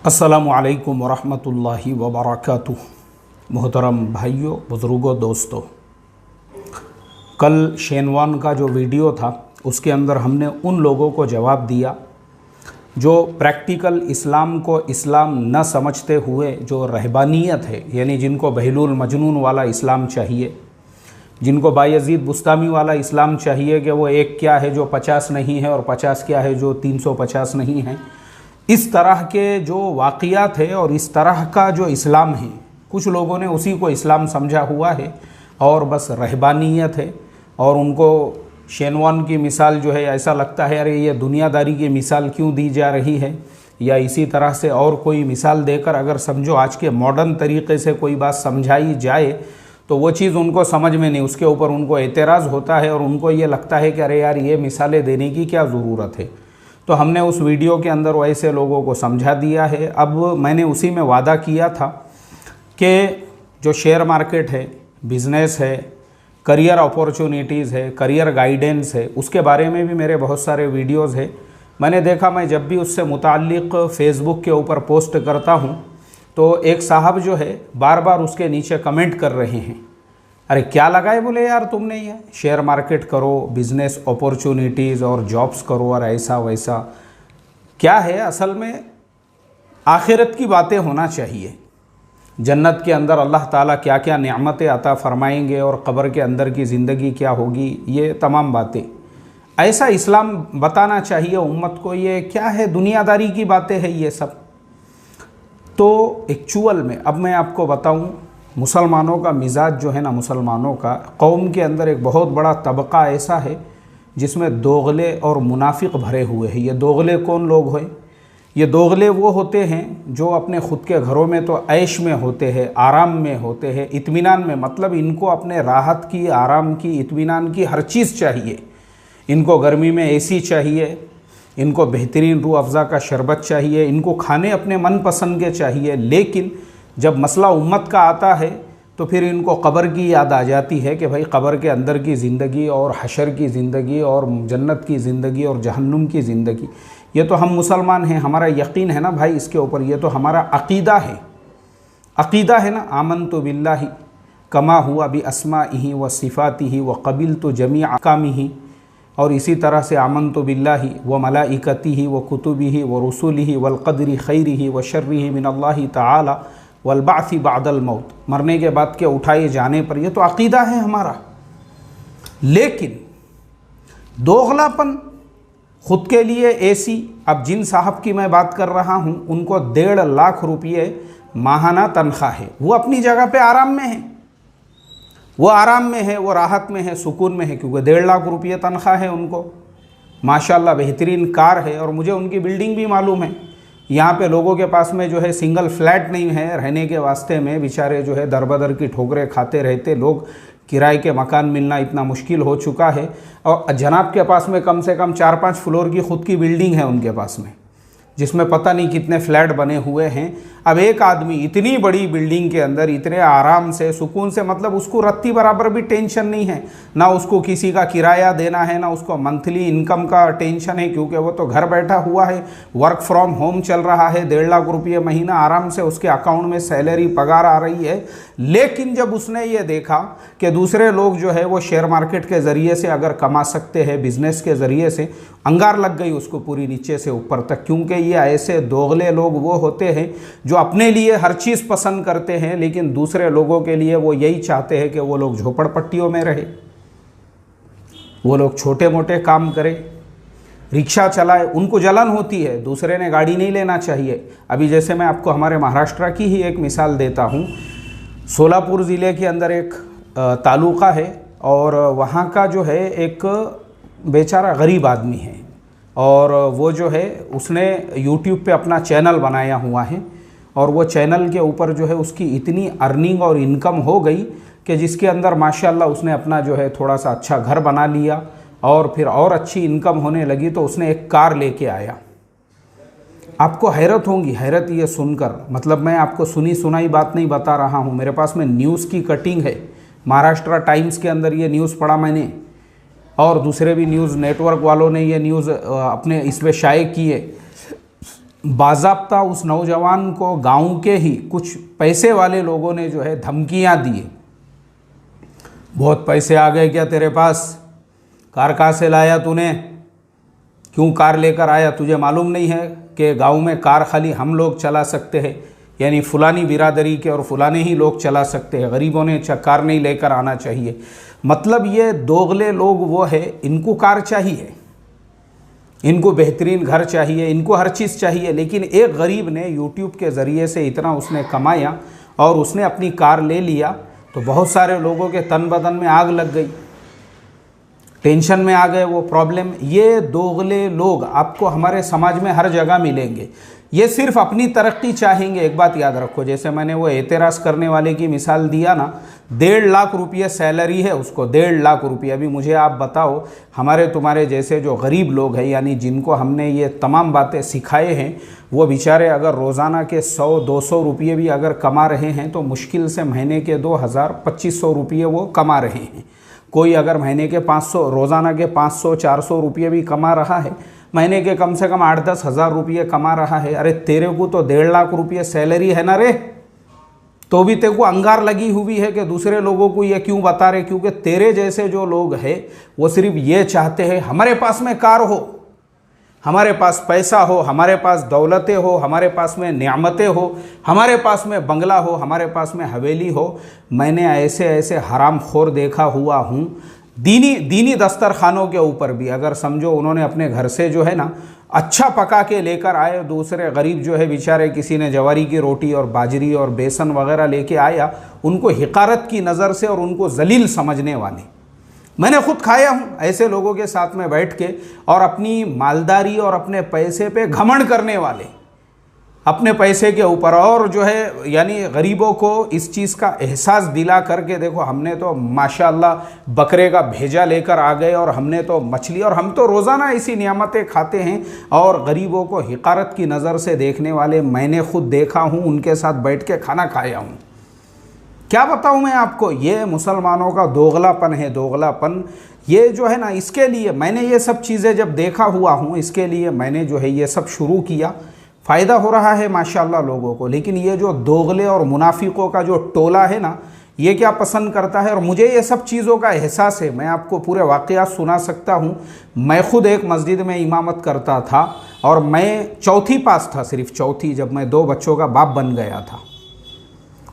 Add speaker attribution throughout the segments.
Speaker 1: अस्सलामु अलैकुम वरहमतुल्लाहि वबरकातुह। मोहतरम भाइयों, बुज़ुर्गों, दोस्तों, कल शेनवान का जो वीडियो था उसके अंदर हमने उन लोगों को जवाब दिया जो प्रैक्टिकल इस्लाम को इस्लाम न समझते हुए जो रहबानियत है, यानी जिनको बहलुल मजनून वाला इस्लाम चाहिए, जिनको बायज़ीद बुस्तामी वाला इस्लाम चाहिए कि वो एक क्या है जो 50 नहीं है और 50 क्या है जो 350 नहीं है, इस तरह के जो वाक़ियात है और इस तरह का जो इस्लाम है, कुछ लोगों ने उसी को इस्लाम समझा हुआ है और बस रहबानियत है। और उनको शेनवान की मिसाल जो है ऐसा लगता है अरे ये दुनियादारी की मिसाल क्यों दी जा रही है, या इसी तरह से और कोई मिसाल देकर अगर समझो आज के मॉडर्न तरीक़े से कोई बात समझाई जाए तो वो चीज़ उनको समझ में नहीं, उसके ऊपर उनको एतराज़ होता है और उनको ये लगता है कि अरे यार ये मिसालें देने की क्या ज़रूरत है। तो हमने उस वीडियो के अंदर वैसे लोगों को समझा दिया है। अब मैंने उसी में वादा किया था कि जो शेयर मार्केट है, बिज़नेस है, करियर अपॉर्चुनिटीज़ है, करियर गाइडेंस है, उसके बारे में भी मेरे बहुत सारे वीडियोज़ है। मैंने देखा मैं जब भी उससे मुताल्लिक़ फ़ेसबुक के ऊपर पोस्ट करता हूँ तो एक साहब जो है बार बार उसके नीचे कमेंट कर रहे हैं, अरे क्या लगाए बोले यार तुमने, ये शेयर मार्केट करो, बिज़नेस अपॉर्चुनिटीज़ और जॉब्स करो और ऐसा वैसा क्या है। असल में आखिरत की बातें होना चाहिए, जन्नत के अंदर अल्लाह ताला क्या क्या नेमतें अता फ़रमाएंगे और क़ब्र के अंदर की ज़िंदगी क्या होगी, ये तमाम बातें ऐसा इस्लाम बताना चाहिए उम्मत को। ये क्या है, दुनियादारी की बातें हैं ये सब। तो एक्चुअल में अब मैं आपको बताऊं, मुसलमानों का मिजाज जो है ना, मुसलमानों का कौम के अंदर एक बहुत बड़ा तबका ऐसा है जिसमें दोगले और मुनाफिक भरे हुए हैं। ये दोगले कौन लोग हैं? ये दोगले वो होते हैं जो अपने ख़ुद के घरों में तो ऐश में होते हैं, आराम में होते हैं, इत्मीनान में, मतलब इनको अपने राहत की, आराम की, इत्मीनान की हर चीज़ चाहिए। इनको गर्मी में एसी चाहिए, इनको बेहतरीन रूह अफ़ज़ा का शरबत चाहिए, इनको खाने अपने मन पसंद के चाहिए। लेकिन जब मसला उम्मत का आता है तो फिर इनको क़ब्र की याद आ जाती है कि भाई क़ब्र के अंदर की ज़िंदगी और हशर की ज़िंदगी और जन्नत की ज़िंदगी और जहन्नुम की ज़िंदगी, ये तो हम मुसलमान हैं, हमारा यकीन है ना भाई इसके ऊपर, ये तो हमारा अक़ीदा है, अक़ीदा है ना। आमनतु बिल्लाहि कमा हुआ बि अस्माइही व सिफ़ातिही व क़बिलतु जमीअ अहकामिही, और इसी तरह से आमनतु बिल्लाहि व मलाइकतिही व कुतुबिही व रुसुलिही वल क़द्रि खैरिही व शर्रिही मिनल्लाहि तआला वल बाअसी बादल मौत, मरने के बाद के उठाए जाने पर, ये तो अक़ीदा है हमारा। लेकिन दोगलापन, ख़ुद के लिए एसी, अब जिन साहब की मैं बात कर रहा हूँ उनको 1.5 लाख रुपये माहाना तनख्वाह है, वो अपनी जगह पे आराम में है, वो आराम में है, वो राहत में है, सुकून में है, क्योंकि 1.5 लाख रुपये तनख्वाह है उनको, माशाल्लाह बेहतरीन कार है। और मुझे उनकी बिल्डिंग भी मालूम है। यहाँ पे लोगों के पास में जो है सिंगल फ्लैट नहीं है रहने के वास्ते में, बेचारे जो है दर बदर की ठोकरें खाते रहते लोग, किराए के मकान मिलना इतना मुश्किल हो चुका है। और जनाब के पास में कम से कम 4-5 फ्लोर की ख़ुद की बिल्डिंग है उनके पास में, जिसमें पता नहीं कितने फ्लैट बने हुए हैं। अब एक आदमी इतनी बड़ी बिल्डिंग के अंदर इतने आराम से, सुकून से, मतलब उसको रत्ती बराबर भी टेंशन नहीं है, ना उसको किसी का किराया देना है, ना उसको मंथली इनकम का टेंशन है, क्योंकि वो तो घर बैठा हुआ है, वर्क फ्रॉम होम चल रहा है, 1.5 लाख रुपये महीना आराम से उसके अकाउंट में सैलरी पगार आ रही है। लेकिन जब उसने ये देखा कि दूसरे लोग जो है वो शेयर मार्केट के ज़रिए से अगर कमा सकते हैं, बिज़नेस के ज़रिए से, अंगार लग गई उसको पूरी नीचे से ऊपर तक। क्योंकि ये ऐसे दोगले लोग वो होते हैं जो अपने लिए हर चीज़ पसंद करते हैं, लेकिन दूसरे लोगों के लिए वो यही चाहते हैं कि वो लोग झोपड़पट्टियों में रहे, वो लोग छोटे मोटे काम करें, रिक्शा चलाए। उनको जलन होती है, दूसरे ने गाड़ी नहीं लेना चाहिए। अभी जैसे मैं आपको हमारे महाराष्ट्र की ही एक मिसाल देता हूँ। सोलापुर ज़िले के अंदर एक तालुका है और वहाँ का जो है एक बेचारा गरीब आदमी है, और वो जो है उसने यूट्यूब पे अपना चैनल बनाया हुआ है, और वो चैनल के ऊपर जो है उसकी इतनी अर्निंग और इनकम हो गई कि जिसके अंदर माशाल्लाह उसने अपना जो है थोड़ा सा अच्छा घर बना लिया, और फिर और अच्छी इनकम होने लगी तो उसने एक कार लेके आया। आपको हैरत होगी, हैरत ये सुनकर, मतलब मैं आपको सुनी सुनाई बात नहीं बता रहा हूँ, मेरे पास में न्यूज़ की कटिंग है। महाराष्ट्र टाइम्स के अंदर ये न्यूज़ पढ़ा मैंने, और दूसरे भी न्यूज़ नेटवर्क वालों ने ये न्यूज़ अपने इस पर शाये किए। बाज़ाब्ता उस नौजवान को गांव के ही कुछ पैसे वाले लोगों ने जो है धमकियां दी। बहुत पैसे आ गए क्या तेरे पास, कार कहाँ से लाया तूने, क्यों कार लेकर आया, तुझे मालूम नहीं है कि गांव में कार खाली हम लोग चला सकते हैं, यानी फुलानी बिरादरी के और फुलाने ही लोग चला सकते हैं, गरीबों ने कार नहीं लेकर आना चाहिए। मतलब ये दोगले लोग वो है, इनको कार चाहिए, इनको बेहतरीन घर चाहिए, इनको हर चीज़ चाहिए, लेकिन एक गरीब ने यूट्यूब के ज़रिए से इतना उसने कमाया और उसने अपनी कार ले लिया, तो बहुत सारे लोगों के तन बदन में आग लग गई, टेंशन में आ गए वो प्रॉब्लम। ये दोगले लोग आपको हमारे समाज में हर जगह मिलेंगे। ये सिर्फ अपनी तरक्की चाहेंगे। एक बात याद रखो, जैसे मैंने वो एतराज़ करने वाले की मिसाल दिया ना, 1.5 लाख रुपये सैलरी है उसको, 1.5 लाख रुपये। अभी मुझे आप बताओ, हमारे तुम्हारे जैसे जो गरीब लोग हैं, यानी जिनको हमने ये तमाम बातें सिखाए हैं, वो बेचारे अगर रोज़ाना के 100-200 रुपये भी अगर कमा रहे हैं तो मुश्किल से महीने के 2000-2500 रुपये वो कमा रहे हैं। कोई अगर महीने के 500, रोज़ाना के 500-400 रुपये भी कमा रहा है, महीने के कम से कम 8-10 हज़ार रुपये कमा रहा है। अरे तेरे को तो 1.5 लाख रुपये सैलरी है ना रे, तो भी तेरे को अंगार लगी हुई है कि दूसरे लोगों को ये क्यों बता रहे, क्योंकि तेरे जैसे जो लोग हैं वो सिर्फ ये चाहते हैं हमारे पास में कार हो, हमारे पास पैसा हो, हमारे पास दौलतें हो, हमारे पास में नियामतें हो, हमारे पास में बंगला हो, हमारे पास में हवेली हो। मैंने ऐसे ऐसे हरामखोर देखा हुआ हूँ, दीनी दस्तरखानों के ऊपर भी, अगर समझो उन्होंने अपने घर से जो है ना अच्छा पका के लेकर आए, दूसरे गरीब जो है बेचारे किसी ने जवारी की रोटी और बाजरी और बेसन वगैरह लेके आया, उनको हिकारत की नज़र से और उनको जलील समझने वाले मैंने खुद खाया हूँ। ऐसे लोगों के साथ में बैठ के और अपनी मालदारी और अपने पैसे पे घमंड करने वाले, अपने पैसे के ऊपर, और जो है यानी गरीबों को इस चीज़ का एहसास दिला करके, देखो हमने तो माशाअल्लाह बकरे का भेजा लेकर आ गए और हमने तो मछली, और हम तो रोज़ाना ऐसी नियामतें खाते हैं, और गरीबों को हिकारत की नज़र से देखने वाले मैंने खुद देखा हूँ, उनके साथ बैठ के खाना खाया हूँ। क्या बताऊँ मैं आपको, ये मुसलमानों का दोगलापन है, दोगलापन। ये जो है ना, इसके लिए मैंने ये सब चीज़ें जब देखा हुआ हूँ, इसके लिए मैंने जो है ये सब शुरू किया। फ़ायदा हो रहा है माशाल्लाह लोगों को, लेकिन ये जो दोगले और मुनाफिकों का जो टोला है ना, ये क्या पसंद करता है, और मुझे ये सब चीज़ों का एहसास है। मैं आपको पूरे वाक़यात सुना सकता हूँ। मैं खुद एक मस्जिद में इमामत करता था और मैं चौथी पास था, सिर्फ चौथी, जब मैं 2 बच्चों का बाप बन गया था।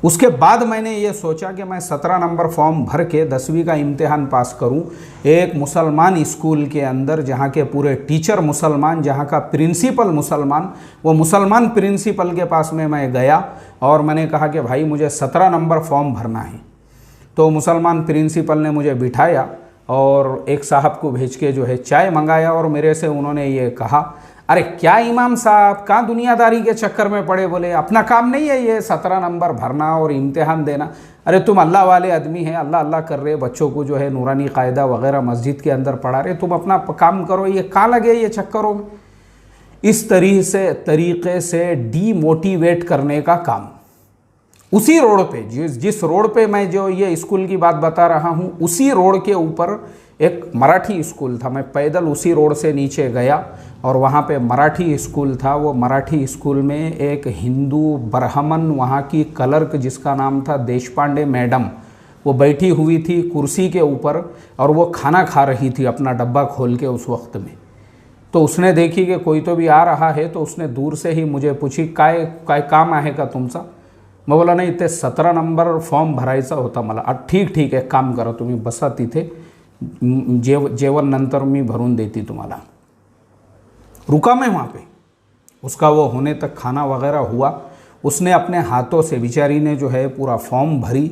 Speaker 1: उसके बाद मैंने ये सोचा कि मैं 17 नंबर फॉर्म भर के 10वीं का इम्तिहान पास करूं एक मुसलमान स्कूल के अंदर, जहां के पूरे टीचर मुसलमान, जहां का प्रिंसिपल मुसलमान। वो मुसलमान प्रिंसिपल के पास में मैं गया और मैंने कहा कि भाई मुझे 17 नंबर फॉर्म भरना है। तो मुसलमान प्रिंसिपल ने मुझे बिठाया और एक साहब को भेज के जो है चाय मंगाया, और मेरे से उन्होंने ये कहा, अरे क्या इमाम साहब, कहाँ दुनियादारी के चक्कर में पड़े, बोले अपना काम नहीं है ये 17 नंबर भरना और इम्तिहान देना। अरे तुम अल्लाह वाले आदमी हैं, अल्लाह अल्लाह कर रहे, बच्चों को जो है नूरानी कायदा वगैरह मस्जिद के अंदर पढ़ा रहे, तुम अपना काम करो, ये कहाँ लगे ये चक्करों में। इस तरीके से डीमोटिवेट करने का काम। उसी रोड पे, जिस रोड पे मैं जो ये स्कूल की बात बता रहा हूँ, उसी रोड के ऊपर एक मराठी स्कूल था। मैं पैदल उसी रोड से नीचे गया और वहाँ पे मराठी स्कूल था। वो मराठी स्कूल में एक हिंदू ब्राह्मण, वहाँ की क्लर्क जिसका नाम था देशपांडे मैडम, वो बैठी हुई थी कुर्सी के ऊपर और वो खाना खा रही थी अपना डब्बा खोल के उस वक्त में। तो उसने देखी कि कोई तो भी आ रहा है, तो उसने दूर से ही मुझे पूछी, काय काम आहे का तुमचा। मैं बोला नाही, ते 17 नंबर फॉर्म भरायचा होता मला। ठीक आहे, काम करा तुम्ही, बसा तिथे, जेवण नंतर मी भरून देती तुम्हाला। रुका मैं वहाँ पे, उसका वो होने तक खाना वगैरह हुआ। उसने अपने हाथों से, बेचारी ने जो है पूरा फॉर्म भरी।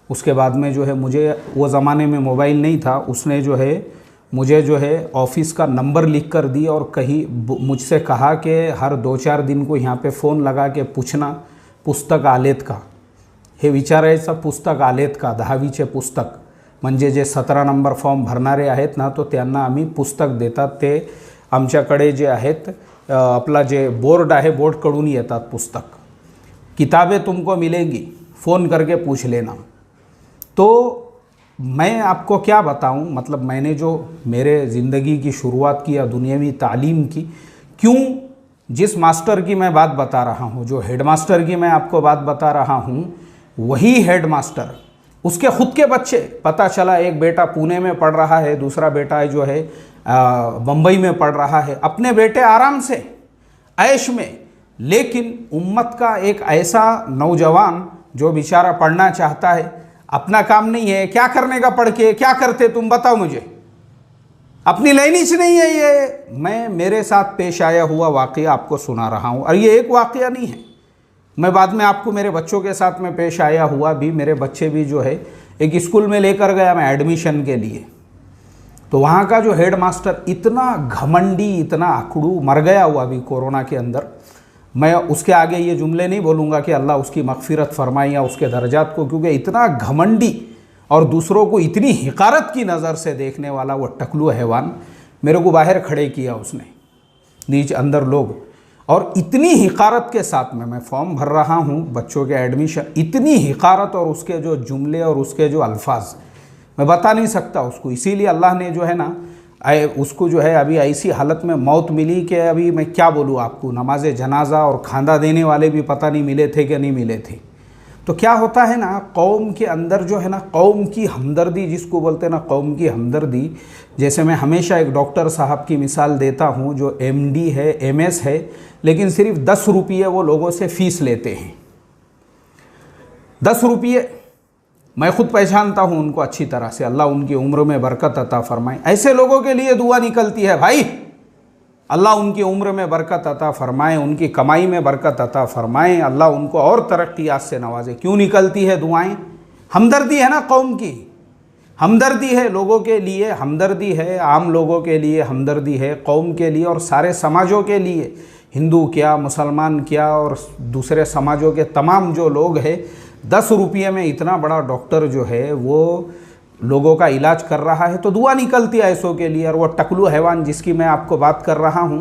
Speaker 1: उसके बाद में जो है मुझे, वो ज़माने में मोबाइल नहीं था, उसने जो है मुझे जो है ऑफिस का नंबर लिख कर दी और कहीं मुझसे कहा कि हर 2-4 दिन को यहाँ पे फ़ोन लगा के पूछना पुस्तक आलेत का, हे विचारायचं पुस्तक आलेत का, 10वीचे पुस्तक, म्हणजे जे 17 नंबर फॉर्म भरणारे आहेत ना, तो त्यांना आम्ही पुस्तक देतात। ते आमच्याकडे जे आहेत, आपला जे बोर्ड आहे, बोर्डकडून येतात पुस्तक, किताबें तुमको मिलेंगी, फ़ोन करके पूछ लेना। तो मैं आपको क्या बताऊं, मतलब मैंने जो मेरे ज़िंदगी की शुरुआत की या दुनियावी तालीम की, क्यों जिस मास्टर की मैं बात बता रहा हूँ, जो हेड मास्टर की मैं आपको बात बता रहा हूँ, वही हेड मास्टर, उसके खुद के बच्चे, पता चला एक बेटा पुणे में पढ़ रहा है, दूसरा बेटा जो है बम्बई में पढ़ रहा है, अपने बेटे आराम से ऐश में, लेकिन उम्मत का एक ऐसा नौजवान जो बेचारा पढ़ना चाहता है, अपना काम नहीं है, क्या करने का पढ़ के, क्या करते तुम बताओ मुझे, अपनी लाइनिश नहीं है। ये मैं मेरे साथ पेश आया हुआ वाक़या आपको सुना रहा हूँ, और ये एक वाक़या नहीं है, मैं बाद में आपको मेरे बच्चों के साथ में पेश आया हुआ भी, मेरे बच्चे भी जो है एक स्कूल में लेकर गया मैं एडमिशन के लिए, तो वहाँ का जो हेड मास्टर इतना घमंडी, इतना आकड़ू, मर गया हुआ अभी कोरोना के अंदर। मैं उसके आगे ये जुमले नहीं बोलूँगा कि अल्लाह उसकी मग़फ़िरत फरमाए या उसके दर्जात को, क्योंकि इतना घमंडी और दूसरों को इतनी हिकारत की नज़र से देखने वाला वो टकलू हैवान, मेरे को बाहर खड़े किया उसने, नीचे अंदर लोग, और इतनी हिकारत के साथ में मैं फॉर्म भर रहा हूँ बच्चों के एडमिशन, इतनी हिकारत और उसके जो जुमले और उसके जो अल्फाज मैं बता नहीं सकता उसको। इसीलिए अल्लाह ने जो है ना उसको जो है अभी ऐसी हालत में मौत मिली कि अभी मैं क्या बोलूँ आपको, नमाज जनाजा और खांदा देने वाले भी पता नहीं मिले थे कि नहीं मिले थे। तो क्या होता है ना, कौम के अंदर जो है ना, कौम की हमदर्दी जिसको बोलते हैं ना, कौम की हमदर्दी, जैसे मैं हमेशा एक डॉक्टर साहब की मिसाल देता हूँ जो MD है, MS है, लेकिन सिर्फ 10 रुपये वो लोगों से फ़ीस लेते हैं, 10 रुपये। मैं खुद पहचानता हूँ उनको अच्छी तरह से, अल्लाह उनकी उम्र में बरकत अता फरमाए। ऐसे लोगों के लिए दुआ निकलती है भाई, अल्लाह उनकी उम्र में बरकत अता फरमाए, उनकी कमाई में बरकत अता फरमाए, अल्लाह उनको और तरक्कियात से नवाजे। क्यों निकलती है दुआएं? हमदर्दी है ना, कौम की हमदर्दी है, लोगों के लिए हमदर्दी है, आम लोगों के लिए हमदर्दी है, कौम के लिए और सारे समाजों के लिए, हिंदू क्या, मुसलमान क्या और दूसरे समाजों के तमाम जो लोग हैं। 10 रुपये में इतना बड़ा डॉक्टर जो है वो लोगों का इलाज कर रहा है, तो दुआ निकलती है ऐसों के लिए। और वो टकलू हैवान जिसकी मैं आपको बात कर रहा हूँ,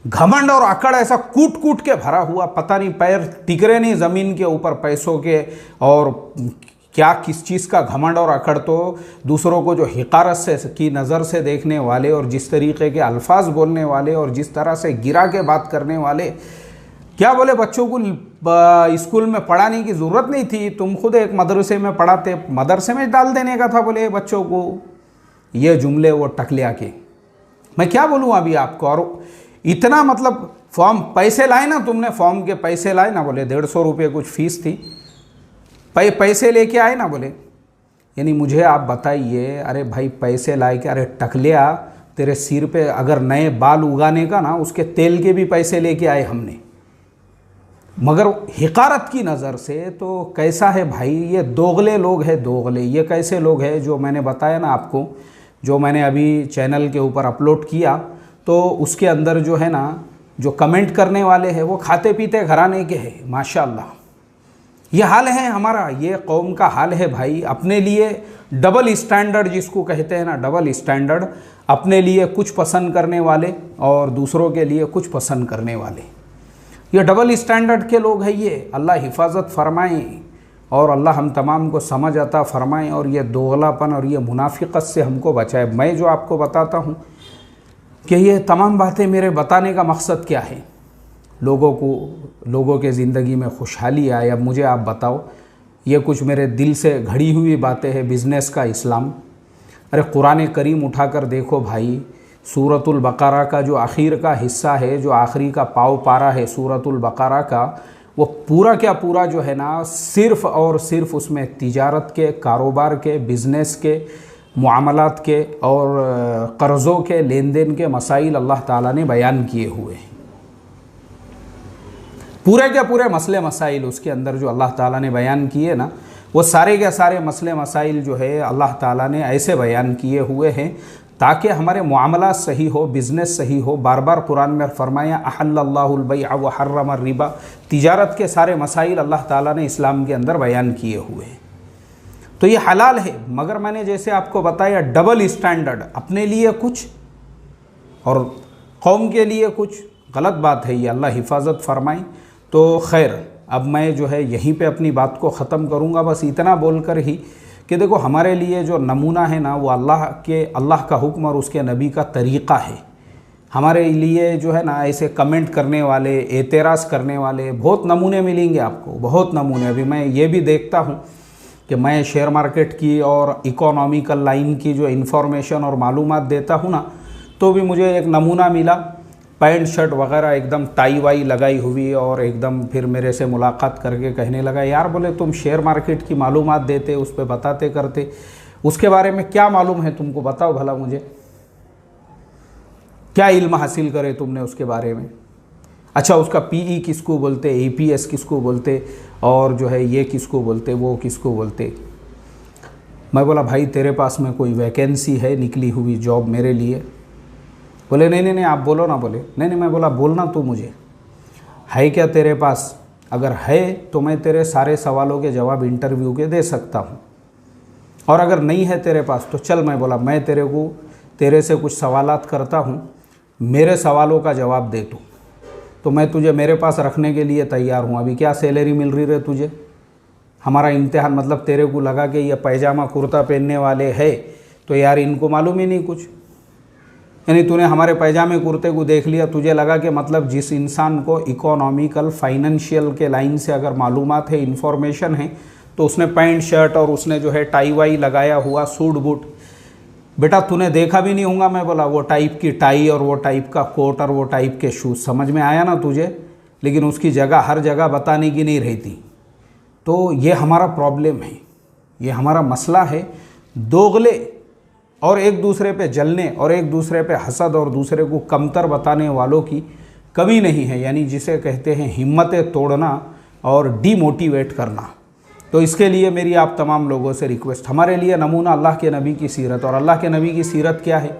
Speaker 1: घमंड और अकड़ ऐसा कूट कूट के भरा हुआ, पता नहीं पैर टिकरे नहीं ज़मीन के ऊपर पैसों के, और क्या किस चीज़ का घमंड और अकड़। तो दूसरों को जो हिकारत से की नज़र से देखने वाले और जिस तरीके के अल्फाज बोलने वाले और जिस तरह से गिरा के बात करने वाले, क्या बोले, बच्चों को स्कूल में पढ़ाने की ज़रूरत नहीं थी, तुम खुद एक मदरसे में पढ़ाते, मदरसे में डाल देने का था बोले बच्चों को। ये जुमले वो टकलिया के, मैं क्या बोलूँ अभी आपको। और इतना मतलब फॉर्म पैसे लाए ना तुमने, फॉर्म के पैसे लाए ना, बोले 150 रुपये कुछ फ़ीस थी, पैसे लेके आए ना बोले। यानी मुझे आप बताइए, अरे भाई पैसे लाए के, अरे टकलिया तेरे सिर पे अगर नए बाल उगाने का ना, उसके तेल के भी पैसे लेके आए हमने, मगर हिकारत की नज़र से। तो कैसा है भाई, ये दोगले लोग हैं, दोगले। ये कैसे लोग हैं, जो मैंने बताया ना आपको, जो मैंने अभी चैनल के ऊपर अपलोड किया, तो उसके अंदर जो है ना, जो कमेंट करने वाले हैं वो खाते पीते घराने के हैं माशाअल्लाह। ये हाल है हमारा, ये कौम का हाल है भाई। अपने लिए डबल स्टैंडर्ड जिसको कहते हैं ना, डबल स्टैंडर्ड, अपने लिए कुछ पसंद करने वाले और दूसरों के लिए कुछ पसंद करने वाले, ये डबल स्टैंडर्ड के लोग हैं ये। अल्लाह हिफाजत फरमाए और अल्लाह हम तमाम को समझ अता फरमाए, और ये दोगलापन और ये मुनाफिकत से हमको बचाए। मैं जो आपको बताता हूँ कि ये तमाम बातें मेरे बताने का मकसद क्या है, लोगों को, लोगों के ज़िंदगी में खुशहाली आए। अब मुझे आप बताओ, ये कुछ मेरे दिल से घड़ी हुई बातें हैं। बिज़नेस का इस्लाम, अरे कुरान करीम उठाकर देखो भाई, सूरतुल बकरा का जो आखिर का हिस्सा है, जो आखिरी का पाव पारा है सूरतुल बकरा का, वो पूरा क्या पूरा जो है ना, सिर्फ़ और सिर्फ उसमें तिजारत के, कारोबार के, बिज़नेस के, मुआमलात के और कर्ज़ों के लेन देन के मसाइल अल्लाह ताला ने बयान किए हुए हैं। पूरे के पूरे मसले मसाइल उसके अंदर जो अल्लाह ताला ने बयान किए ना, वो सारे के सारे मसले मसाइल जो है अल्लाह ताला ने ऐसे बयान किए हुए हैं ताकि हमारे मुआमला सही हो, बिज़नेस सही हो। बार बार कुरान में फरमाया अहल्लल्लाहुल बैअ व हर्रम रिबा, तिजारत के सारे मसाइल अल्लाह ताला ने इस्लाम के अंदर बयान किए हुए हैं। तो ये हलाल है, मगर मैंने जैसे आपको बताया डबल स्टैंडर्ड, अपने लिए कुछ और कौम के लिए कुछ, गलत बात है ये, अल्लाह हिफाजत फरमाए। तो खैर, अब मैं जो है यहीं पे अपनी बात को ख़त्म करूँगा, बस इतना बोलकर ही कि देखो हमारे लिए जो नमूना है ना, वो अल्लाह का हुक्म और उसके नबी का तरीक़ा है। हमारे लिए जो है ना ऐसे कमेंट करने वाले, एतराज़ करने वाले बहुत नमूने मिलेंगे आपको, बहुत नमूने। अभी मैं ये भी देखता हूँ कि मैं शेयर मार्केट की और इकोनॉमिकल लाइन की जो इन्फॉर्मेशन और मालूमात देता हूँ ना, तो भी मुझे एक नमूना मिला, पैंट शर्ट वगैरह एकदम टाई वाई लगाई हुई, और एकदम फिर मेरे से मुलाकात करके कहने लगा, यार बोले तुम शेयर मार्केट की मालूमात देते, उस पर बताते करते, उसके बारे में क्या मालूम है तुमको, बताओ भला मुझे, क्या इल्म हासिल करे तुमने उसके बारे में। अच्छा, उसका पीई किसको बोलते, एपीएस किसको बोलते, और जो है ये किसको बोलते, वो किसको बोलते। मैं बोला भाई तेरे पास में कोई वैकेंसी है निकली हुई जॉब मेरे लिए? बोले नहीं नहीं नहीं आप बोलो ना। बोले नहीं नहीं। मैं बोला बोलना तू मुझे, है क्या तेरे पास? अगर है तो मैं तेरे सारे सवालों के जवाब इंटरव्यू के दे सकता हूँ, और अगर नहीं है तेरे पास तो चल, मैं बोला मैं तेरे से कुछ सवालात करता हूँ, मेरे सवालों का जवाब दे तू, तो मैं तुझे मेरे पास रखने के लिए तैयार हूँ। अभी क्या सैलरी मिल रही है तुझे? हमारा इम्तिहान, मतलब तेरे को लगा कि ये पैजामा कुर्ता पहनने वाले है तो यार इनको मालूम ही नहीं कुछ, यानी तूने हमारे पैजामे कुर्ते को देख लिया, तुझे लगा कि मतलब जिस इंसान को इकोनॉमिकल फाइनेंशियल के लाइन से अगर मालूमात है, इन्फॉर्मेशन है, तो उसने पैंट शर्ट और उसने जो है टाई वाई लगाया हुआ, सूट बूट, बेटा तूने देखा भी नहीं होगा। मैं बोला वो टाइप की टाई और वो टाइप का कोट और वो टाइप के शूज़, समझ में आया ना तुझे? लेकिन उसकी जगह हर जगह बताने की नहीं रहती। तो ये हमारा प्रॉब्लम है, ये हमारा मसला है। दोगले और एक दूसरे पे जलने और एक दूसरे पे हसद और दूसरे को कमतर बताने वालों की कभी नहीं है, यानी जिसे कहते हैं हिम्मतें तोड़ना और डीमोटिवेट करना। तो इसके लिए मेरी आप तमाम लोगों से रिक्वेस्ट, हमारे लिए नमूना अल्लाह के नबी की सीरत। और अल्लाह के नबी की सीरत क्या है?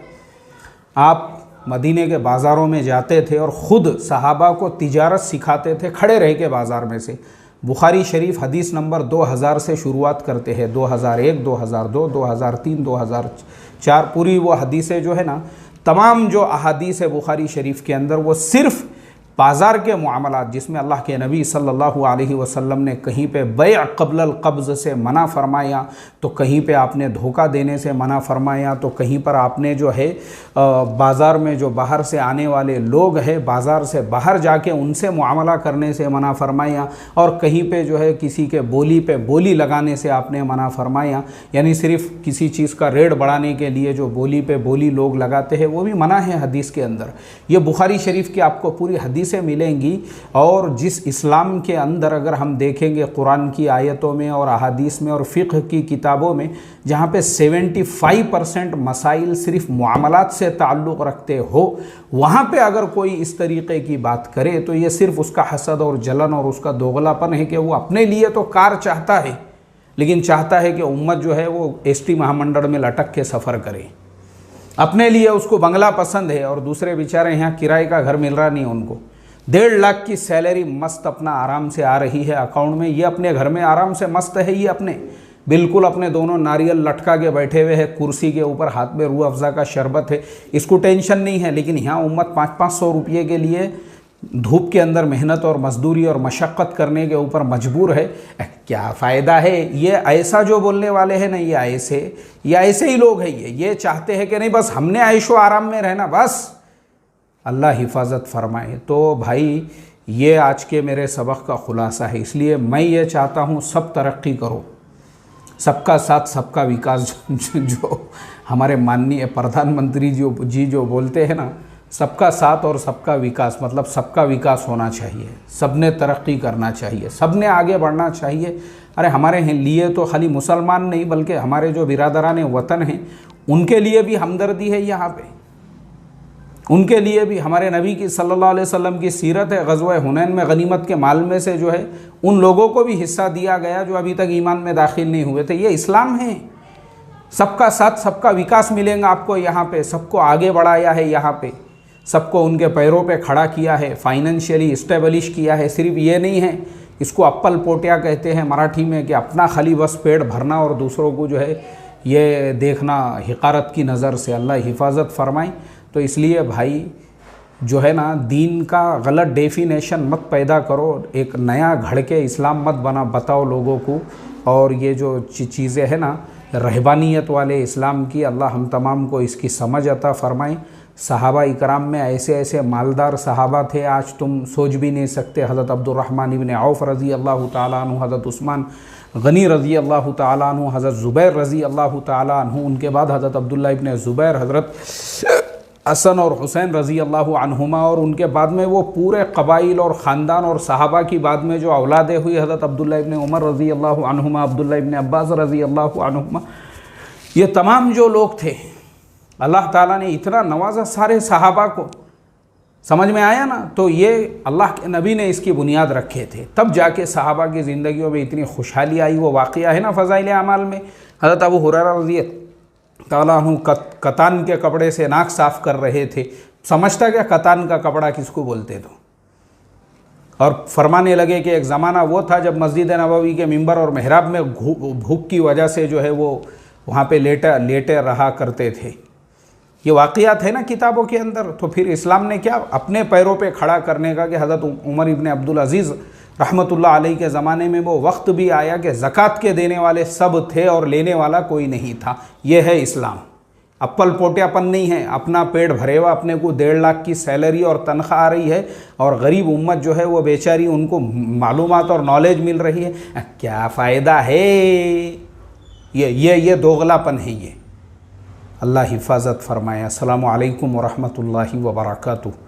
Speaker 1: आप मदीने के बाज़ारों में जाते थे और ख़ुद सहाबा को तिजारत सिखाते थे खड़े रह के बाज़ार में से। बुखारी शरीफ हदीस नंबर 2000 से शुरुआत करते हैं, 2001, 2002, 2003, 2004, पूरी वो हदीसें जो है ना, तमाम जो अहादीस है बुखारी शरीफ के अंदर, वो सिर्फ़ बाज़ार के मामलात जिसमें अल्लाह के नबी सल्लल्लाहु अलैहि वसल्लम ने कहीं पे बैअ क़ब्ल क़ब्ज़ से मना फरमाया, तो कहीं पे आपने धोखा देने से मना फरमाया, तो कहीं पर आपने जो है बाज़ार में जो बाहर से आने वाले लोग हैं, बाज़ार से बाहर जाके उनसे मुआमला करने से मना फरमाया, और कहीं पे जो है किसी के बोली पे बोली लगाने से आपने मना फरमाया। यानी सिर्फ़ किसी चीज़ का रेट बढ़ाने के लिए जो बोली पे बोली लोग लगाते हैं वो भी मना है हदीस के अंदर। ये बुखारी शरीफ की आपको पूरी हदीस से मिलेंगी। और जिस इस्लाम के अंदर अगर हम देखेंगे कुरान की आयतों में और अहादीस में और फ़िक़्ह की किताबों में, जहाँ पे 75% मसाइल सिर्फ मुआमलात से ताल्लुक़ रखते हो, वहाँ पे अगर कोई इस तरीक़े की बात करे तो ये सिर्फ उसका हसद और जलन और उसका दोगलापन है कि वो अपने लिए तो कार चाहता है, लेकिन चाहता है कि उम्मत जो है वो एसटी महामंडल में लटक के सफ़र करे। अपने लिए उसको बंगला पसंद है और दूसरे बेचारे यहाँ किराए का घर मिल रहा नहीं उनको। 1.5 लाख की सैलरी मस्त अपना आराम से आ रही है अकाउंट में, ये अपने घर में आराम से मस्त है, ये अपने बिल्कुल अपने दोनों नारियल लटका के बैठे हुए हैं कुर्सी के ऊपर, हाथ में रूह अफ़ज़ा का शरबत है, इसको टेंशन नहीं है। लेकिन यहाँ उम्मत 500-500 रुपये के लिए धूप के अंदर मेहनत और मजदूरी और मशक्क़त करने के ऊपर मजबूर है। क्या फ़ायदा है? ये ऐसा जो बोलने वाले हैं ना, ये ऐसे ही लोग हैं। ये चाहते हैं कि नहीं बस हमने ऐशो आराम में रहना, बस अल्लाह हिफाजत फरमाए। तो भाई ये आज के मेरे सबक का ख़ुलासा है। इसलिए मैं ये चाहता हूँ सब तरक्की करो, सबका साथ सबका विकास, जो हमारे माननीय प्रधानमंत्री जी जो बोलते हैं ना, सबका साथ और सबका विकास, मतलब सबका विकास होना चाहिए, सबने तरक्की करना चाहिए, सबने आगे बढ़ना चाहिए। अरे हमारे लिए तो खाली मुसलमान नहीं बल्कि हमारे जो बिरादरान वतन हैं उनके लिए भी हमदर्दी है यहाँ पे, उनके लिए भी। हमारे नबी की सल्लल्लाहु अलैहि वसल्लम की सीरत है, ग़ज़वा हुनैन में गनीमत के माल में से जो है उन लोगों को भी हिस्सा दिया गया जो अभी तक ईमान में दाखिल नहीं हुए थे। ये इस्लाम है। सबका साथ सबका विकास मिलेगा आपको यहाँ पे, सबको आगे बढ़ाया है यहाँ पे, सबको उनके पैरों पे खड़ा किया है, फाइनेंशियली इस्टेब्लिश किया है। सिर्फ ये नहीं है, इसको अप्पल पोटिया कहते हैं मराठी में, कि अपना खाली बस पेट भरना और दूसरों को जो है ये देखना हिकारत की नज़र से। अल्लाह हिफाजत फरमाए। तो इसलिए भाई जो है ना, दीन का गलत डेफिनेशन मत पैदा करो, एक नया घड़ के इस्लाम मत बताओ लोगों को। और ये जो चीज़ें हैं ना रहबानियत वाले इस्लाम की, अल्लाह हम तमाम को इसकी समझ अता फ़रमाएँ। सहाबा इकराम में ऐसे ऐसे मालदार सहाबा थे, आज तुम सोच भी नहीं सकते। हज़रत अब्दुर्रहमान इब्न औफ़ रज़ी अल्लाह ताला अन्हु, हज़रत उस्मान गनी रज़ी अल्लाह ताला अन्हु, हज़रत ज़ुबैर रज़ी अल्लाह ताला अन्हु, उनके बाद हज़रत अब्दुल्ला इब्न ज़ुबैर, हज़रत हसन और हुसैन रज़ी अल्लाह अन्हुमा, और उनके बाद में वो पूरे कबाइल और ख़ानदान और सहाबा की बाद में जो औलादे हुई, हज़रत अब्दुल्ला इब्न उमर रज़ी अल्लाह अन्हुमा, अब्दुल्ला इब्न अब्बास रज़ी अल्लाह अन्हुमा, ये तमाम जो लोग थे, अल्लाह ताला ने इतना नवाजा सारे सहाबा को। समझ में आया ना? तो ये अल्लाह के नबी ने इसकी बुनियाद रखे थे, तब जाके सहाबा की ज़िंदगियों में इतनी खुशहाली आई। वो वाक़या है ना फ़ज़ाइल अमाल में, हज़रत अबू हुरैरा रज़ी ताला अन्हु कतान के कपड़े से नाक साफ़ कर रहे थे। समझता क्या कतान का कपड़ा किसको बोलते थे? और फरमाने लगे कि एक ज़माना वो था जब मस्जिद नबवी के मिंबर और मेहराब में भूख की वजह से जो है वो वहाँ पे लेटे रहा करते थे। ये वाक़यात है ना किताबों के अंदर। तो फिर इस्लाम ने क्या अपने पैरों पे खड़ा करने का कि हज़रत उमर इब्न अब्दुल अज़ीज़ रहमतुल्लाह अलैहि के ज़माने में वो वक्त भी आया कि ज़कात के देने वाले सब थे और लेने वाला कोई नहीं था। ये है इस्लाम। अप्पल पोटियापन नहीं है, अपना पेट भरे हुआ, अपने को 1.5 लाख की सैलरी और तनख्वाह आ रही है और गरीब उम्मत जो है वो बेचारी, उनको मालूमात और नॉलेज मिल रही है, क्या फ़ायदा है? ये दोगलापन है ये। अल्लाह हिफाजत फरमाए। अस्सलामु अलैकुम व रहमतुल्लाहि व बरकातुहू।